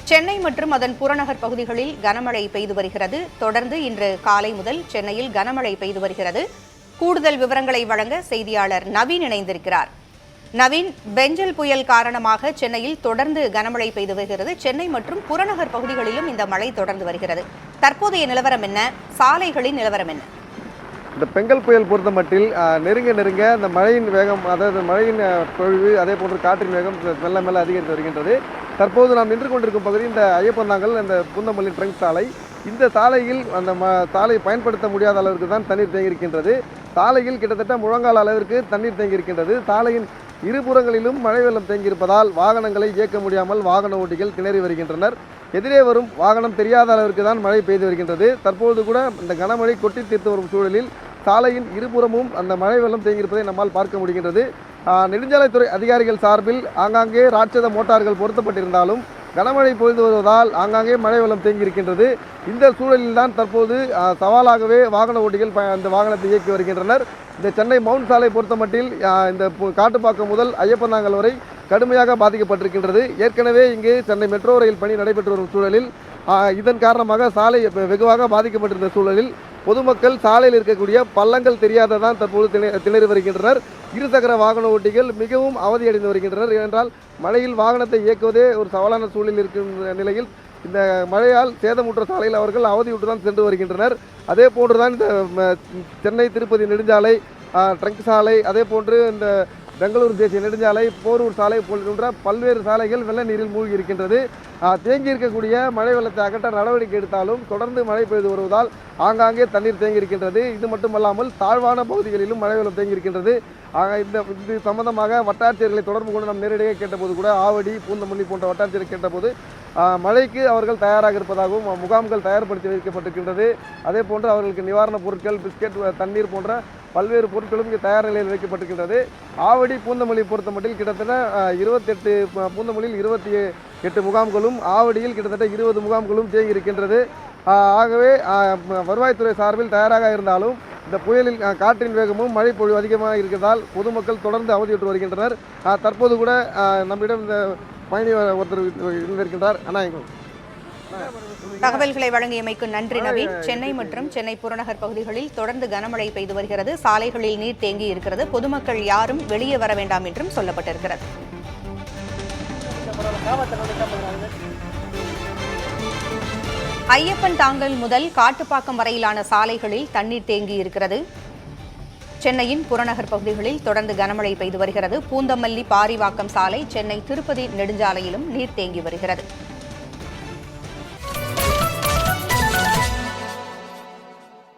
சென்னை மற்றும் அதன் புறநகர் பகுதிகளில் கனமழை பெய்து வருகிறது. தொடர்ந்து இன்று காலை முதல் சென்னையில் கனமழை பெய்து வருகிறது. கூடுதல் விவரங்களை வழங்க செய்தியாளர் நவீன் இணைந்திருக்கிறார். நவீன், பெஞ்சல் புயல் காரணமாக சென்னையில் தொடர்ந்து கனமழை பெய்து வருகிறது. சென்னை மற்றும் புறநகர் பகுதிகளிலும் இந்த மழை தொடர்ந்து வருகிறது. தற்போதைய நிலவரம் என்ன? சாலைகளின் நிலவரம் என்ன? இந்த பெங்கல் புயல் பொறுத்த மட்டில் நெருங்க இந்த மழையின் வேகம், அதாவது மழையின் பொழிவு, அதே போன்று காற்றின் வேகம் மெல்ல மெல்ல அதிகரித்து வருகின்றது. தற்போது நாம் நின்று கொண்டிருக்கும் பகுதி இந்த ஐயப்பந்தாங்கல், இந்த பூந்தமல்லி ட்ரங்க் சாலை. இந்த சாலையில் அந்த சாலை பயன்படுத்த முடியாத அளவிற்கு தான் தண்ணீர் தேங்கியிருக்கின்றது. சாலையில் கிட்டத்தட்ட முழங்கால் அளவிற்கு தண்ணீர் தேங்கியிருக்கின்றது. சாலையின் இருபுறங்களிலும் மழை வெள்ளம் தேங்கியிருப்பதால் வாகனங்களை இயக்க முடியாமல் வாகன ஓட்டிகள் திணறி வருகின்றனர். எதிரே வரும் வாகனம் தெரியாத அளவிற்கு தான் மழை பெய்து வருகின்றது. தற்போது கூட இந்த கனமழை கொட்டி தீர்த்து வரும் சூழலில் சாலையின் இருபுறமும் அந்த மழை வெள்ளம் தேங்கியிருப்பதை நம்மால் பார்க்க முடிகின்றது. நெடுஞ்சாலைத்துறை அதிகாரிகள் சார்பில் ஆங்காங்கே ராட்சத மோட்டார்கள் பொருத்தப்பட்டிருந்தாலும் கனமழை பொழிந்து வருவதால் ஆங்காங்கே மழை வெள்ளம் தேங்கியிருக்கின்றது. இந்த சூழலில் தான் தற்போது சவாலாகவே வாகன ஓட்டிகள் அந்த வாகனத்தை இயக்கி வருகின்றனர். இந்த சென்னை மவுண்ட் சாலை பொறுத்த மட்டில் இந்த காட்டுப்பாக்கம் முதல் ஐயப்பந்தாங்கல் வரை கடுமையாக பாதிக்கப்பட்டிருக்கின்றது. ஏற்கனவே இங்கு சென்னை மெட்ரோ ரயில் பணி நடைபெற்று வரும் சூழலில் இதன் காரணமாக சாலை வெகுவாக பாதிக்கப்பட்டிருந்த சூழலில் பொதுமக்கள் சாலையில் இருக்கக்கூடிய பள்ளங்கள் தெரியாததான் தற்போது திணறி வருகின்றனர். இருசக்கர வாகன ஓட்டிகள் மிகவும் அவதியடைந்து வருகின்றனர். ஏனென்றால் மழையில் வாகனத்தை இயக்குவதே ஒரு சவாலான சூழலில் இருக்கும் நிலையில் இந்த மழையால் சேதமுற்ற சாலையில் அவர்கள் அவதியுற்று தான் சென்று வருகின்றனர். அதே போன்றுதான் இந்த சென்னை திருப்பதி நெடுஞ்சாலை, ட்ரங்க் சாலை, அதே போன்று இந்த பெங்களூரு தேசிய நெடுஞ்சாலை, போரூர் சாலை போன்ற பல்வேறு சாலைகள் வெள்ள நீரில் மூழ்கி இருக்கின்றது. தேங்கி இருக்கக்கூடிய மழை வெள்ளத்தை அகற்ற நடவடிக்கை எடுத்தாலும் தொடர்ந்து மழை பெய்து வருவதால் ஆங்காங்கே தண்ணீர் தேங்கி இருக்கின்றது. இது மட்டுமல்லாமல் தாழ்வான பகுதிகளிலும் மழை வெள்ளம் தேங்கி இருக்கின்றது. இது சம்பந்தமாக வட்டாட்சியர்களை தொடர்பு கொண்டு நாம் நேரடியாக கேட்டபோது கூட ஆவடி, பூந்தமல்லி போன்ற வட்டாட்சியரை கேட்டபோது மழைக்கு அவர்கள் தயாராக இருப்பதாகவும் முகாம்கள் தயார்படுத்தி வைக்கப்பட்டிருக்கின்றது. அதே போன்று அவர்களுக்கு நிவாரணப் பொருட்கள், பிஸ்கெட், தண்ணீர் போன்ற பல்வேறு பொருட்களும் இங்கே தயார் நிலையில் வைக்கப்பட்டிருக்கின்றது. ஆவடி, பூந்தமல்லி பொறுத்த மட்டில் கிட்டத்தட்ட 28, பூந்தமல்லியில் 28 முகாம்களும், ஆவடியில் கிட்டத்தட்ட 20 முகாம்களும் தேங்கி இருக்கின்றது. ஆகவே வருவாய்த்துறை சார்பில் தயாராக இருந்தாலும் இந்த புயலில் காற்றின் வேகமும் மழை பொழிவு அதிகமாக இருக்கிறதால் பொதுமக்கள் தொடர்ந்து அவதியுற்று வருகின்றனர். தற்போது கூட நம்மிடம் இந்த பயணி ஒருத்தர் இருந்திருக்கின்றார். தகவல்களை வழங்கியமைக்கு நன்றி நவீன். சென்னை மற்றும் சென்னை புறநகர் பகுதிகளில் தொடர்ந்து கனமழை பெய்து வருகிறது. சாலைகளில் நீர் தேங்கி இருக்கிறது. பொதுமக்கள் யாரும் வெளியே வர வேண்டாம் என்றும் சொல்லப்பட்டிருக்கிறது. ஐயப்பன் தாங்கல் முதல் காட்டுப்பாக்கம் வரையிலான சாலைகளில் தண்ணீர் தேங்கி இருக்கிறது. சென்னையின் புறநகர் பகுதிகளில் தொடர்ந்து கனமழை பெய்து வருகிறது. பூந்தமல்லி பாரிவாக்கம் சாலை, சென்னை திருப்பதி நெடுஞ்சாலையிலும் நீர் தேங்கி வருகிறது.